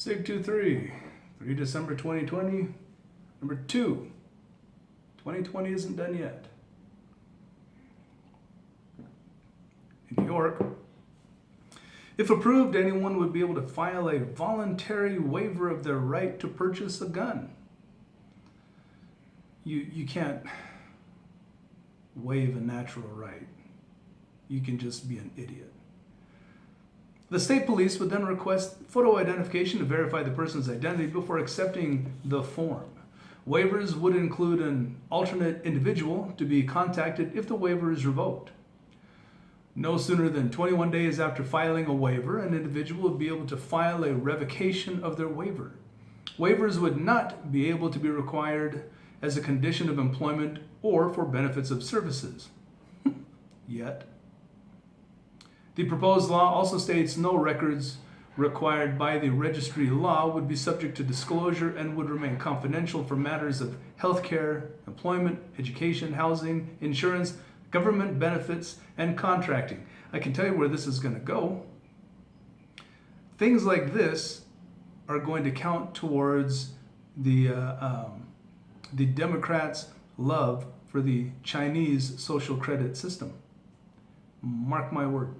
SIG 2-3, 3 December 2020. Number 2, 2020 isn't done yet. In New York, if approved, anyone would be able to file a voluntary waiver of their right to purchase a gun. You can't waive a natural right. You can just be an idiot. The state police would then request photo identification to verify the person's identity before accepting the form. Waivers would include an alternate individual to be contacted if the waiver is revoked. No sooner than 21 days after filing a waiver, an individual would be able to file a revocation of their waiver. Waivers would not be able to be required as a condition of employment or for benefits of services. Yet. The proposed law also states no records required by the registry law would be subject to disclosure and would remain confidential for matters of healthcare, employment, education, housing, insurance, government benefits, and contracting. I can tell you where this is going to go. Things like this are going to count towards the Democrats' love for the Chinese social credit system. Mark my word.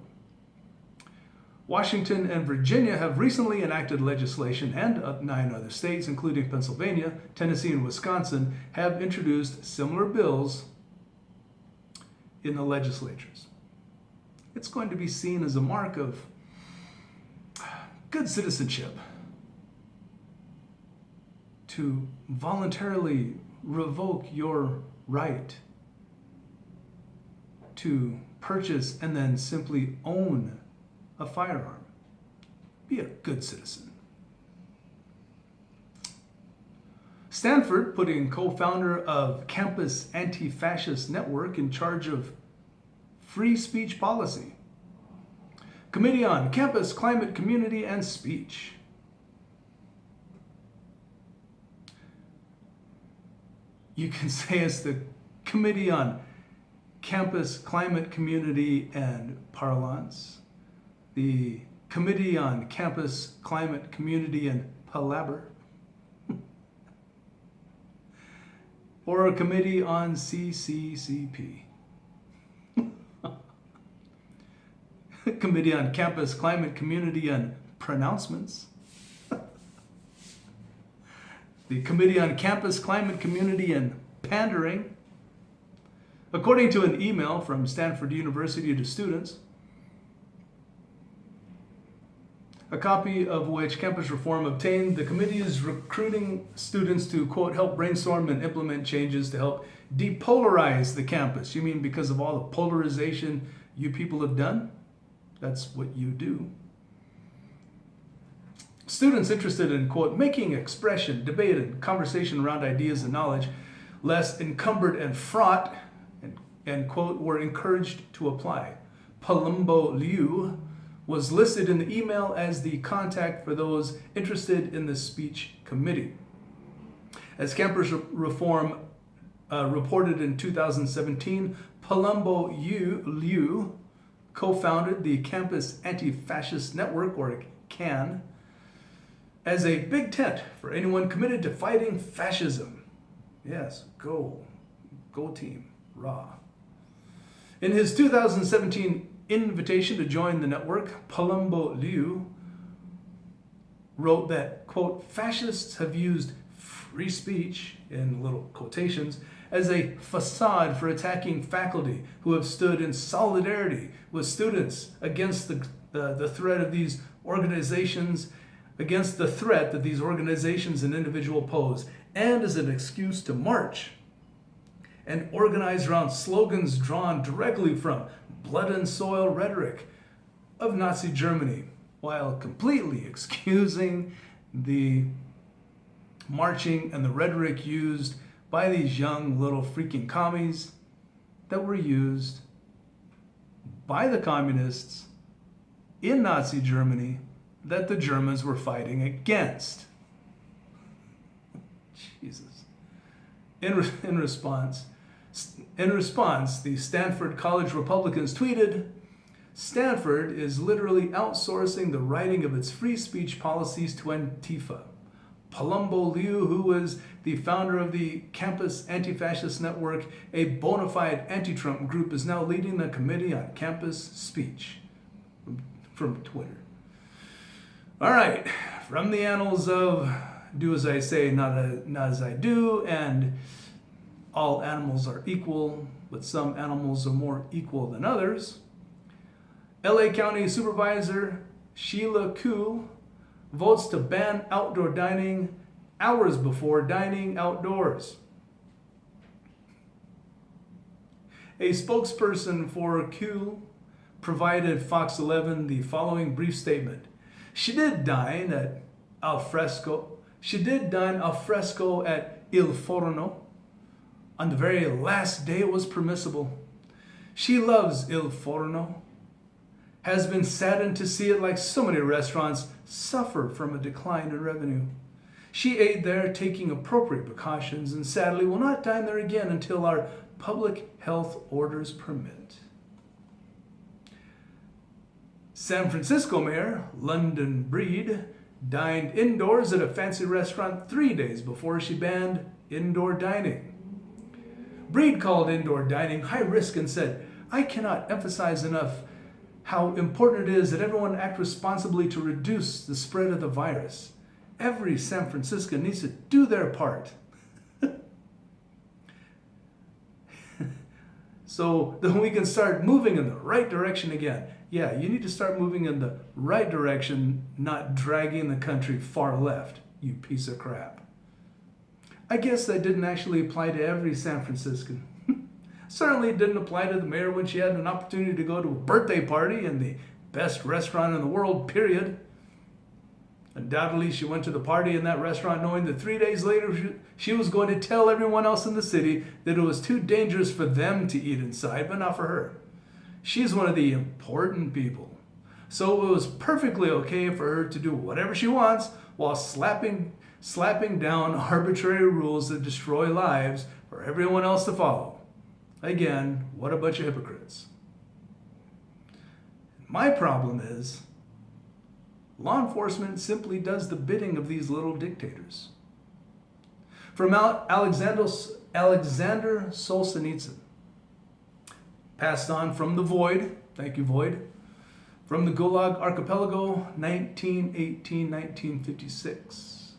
Washington and Virginia have recently enacted legislation, and 9 other states, including Pennsylvania, Tennessee, and Wisconsin, have introduced similar bills in the legislatures. It's going to be seen as a mark of good citizenship to voluntarily revoke your right to purchase and then simply own a firearm. Be a good citizen. Stanford putting co-founder of Campus Anti-Fascist Network in charge of free speech policy. Committee on Campus, Climate, Community, and Speech. You can say it's the Committee on Campus, Climate, Community, and Parlance. The Committee on Campus, Climate, Community, and Palaver. Or a Committee on CCCP. Committee on Campus, Climate, Community, and Pronouncements. The Committee on Campus, Climate, Community, and Pandering. According to an email from Stanford University to students, a copy of which Campus Reform obtained, the committee is recruiting students to, quote, help brainstorm and implement changes to help depolarize the campus. You mean because of all the polarization you people have done? That's what you do. Students interested in, quote, making expression, debate, and conversation around ideas and knowledge less encumbered and fraught, and quote, were encouraged to apply. Palumbo Liu was listed in the email as the contact for those interested in the speech committee. As Campus Reform reported in 2017, Palumbo Liu co-founded the Campus Anti-Fascist Network, or CAN, as a big tent for anyone committed to fighting fascism. Yes, go team, rah. In his 2017 invitation to join the network, Palumbo Liu wrote that, quote, fascists have used free speech, in little quotations, as a facade for attacking faculty who have stood in solidarity with students against the threat of these organizations, against the threat that these organizations and individuals pose, and as an excuse to march and organize around slogans drawn directly from blood and soil rhetoric of Nazi Germany, while completely excusing the marching and the rhetoric used by these young little freaking commies that were used by the communists in Nazi Germany that the Germans were fighting against. Jesus. In response, the Stanford College Republicans tweeted, Stanford is literally outsourcing the writing of its free speech policies to Antifa. Palumbo Liu, who was the founder of the Campus Anti-Fascist Network, a bona fide anti-Trump group, is now leading the Committee on Campus Speech from Twitter. All right, from the annals of do as I say, not as I do, and all animals are equal, but some animals are more equal than others. LA County Supervisor Sheila Kuehl votes to ban outdoor dining hours before dining outdoors. A spokesperson for Kuehl provided Fox 11 the following brief statement. She did dine al fresco at Il Forno on the very last day it was permissible. She loves Il Forno, has been saddened to see it, like so many restaurants, suffer from a decline in revenue. She ate there taking appropriate precautions and sadly will not dine there again until our public health orders permit. San Francisco Mayor London Breed dined indoors at a fancy restaurant 3 days before she banned indoor dining. Breed called indoor dining high risk and said, "I cannot emphasize enough how important it is that everyone act responsibly to reduce the spread of the virus. Every San Franciscan needs to do their part." So then we can start moving in the right direction again. Yeah, you need to start moving in the right direction, not dragging the country far left, you piece of crap. I guess that didn't actually apply to every San Franciscan. Certainly it didn't apply to the mayor when she had an opportunity to go to a birthday party in the best restaurant in the world, period. Undoubtedly, she went to the party in that restaurant knowing that 3 days later she was going to tell everyone else in the city that it was too dangerous for them to eat inside, but not for her. She's one of the important people. So it was perfectly okay for her to do whatever she wants while slapping down arbitrary rules that destroy lives for everyone else to follow. Again, what a bunch of hypocrites. My problem is, law enforcement simply does the bidding of these little dictators. From Alexander Solzhenitsyn, passed on from the Void, thank you Void, from the Gulag Archipelago, 1918-1956.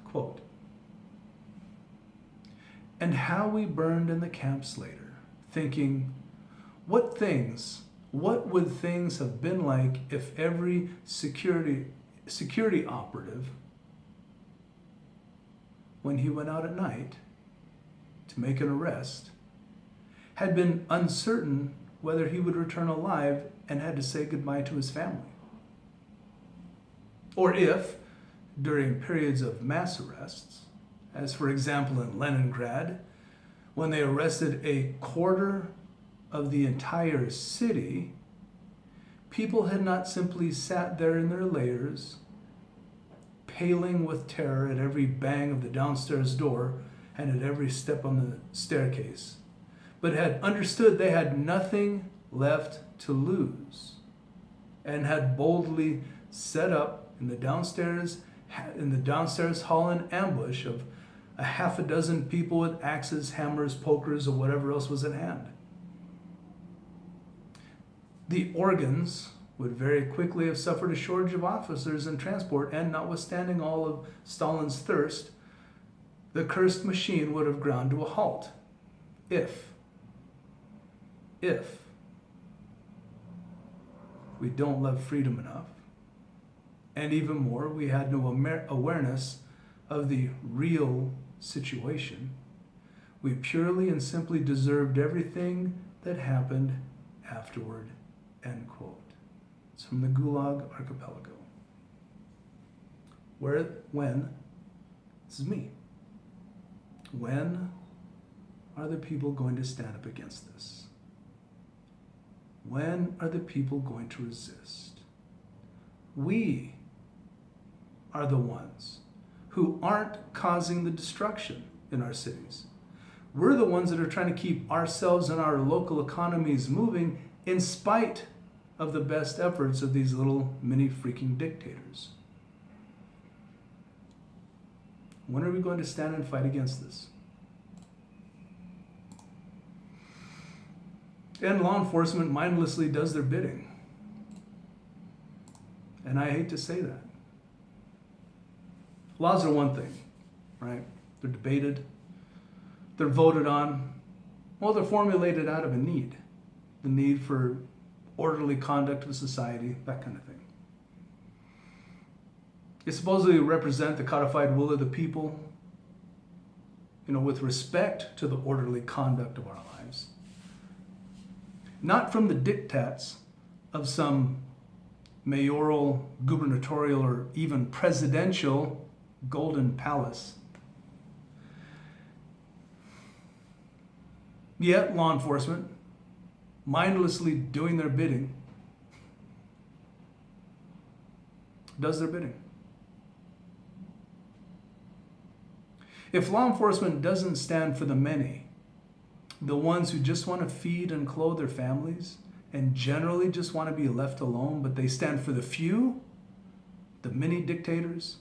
Quote, "And how we burned in the camps later, thinking, what would things have been like if every security operative, when he went out at night to make an arrest, had been uncertain whether he would return alive and had to say goodbye to his family. Or if, during periods of mass arrests, as for example in Leningrad, when they arrested a quarter of the entire city, people had not simply sat there in their layers, paling with terror at every bang of the downstairs door and at every step on the staircase, but had understood they had nothing left to lose, and had boldly set up in the downstairs hall in ambush of a half a dozen people with axes, hammers, pokers, or whatever else was at hand. The organs would very quickly have suffered a shortage of officers and transport, and notwithstanding all of Stalin's thirst, the cursed machine would have ground to a halt if we don't love freedom enough, and even more, we had no awareness of the real situation. We purely and simply deserved everything that happened afterward." End quote. It's from the Gulag Archipelago. This is me. When are the people going to stand up against this? When are the people going to resist? We are the ones who aren't causing the destruction in our cities. We're the ones that are trying to keep ourselves and our local economies moving in spite of the best efforts of these little mini freaking dictators. When are we going to stand and fight against this? And law enforcement mindlessly does their bidding. And I hate to say that. Laws are one thing, right? They're debated. They're voted on. Well, they're formulated out of a need. The need for orderly conduct of society, that kind of thing. They supposedly represent the codified will of the people, with respect to the orderly conduct of our lives. Not from the diktats of some mayoral, gubernatorial, or even presidential golden palace. Yet law enforcement, mindlessly doing their bidding, does their bidding. If law enforcement doesn't stand for the many, the ones who just want to feed and clothe their families and generally just want to be left alone, but they stand for the few, the many dictators,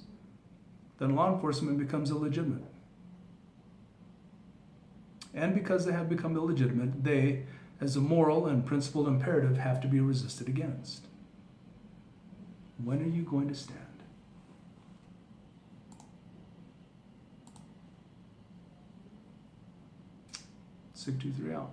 then law enforcement becomes illegitimate. And because they have become illegitimate, they, as a moral and principled imperative, have to be resisted against. When are you going to stand? Sig 23 out.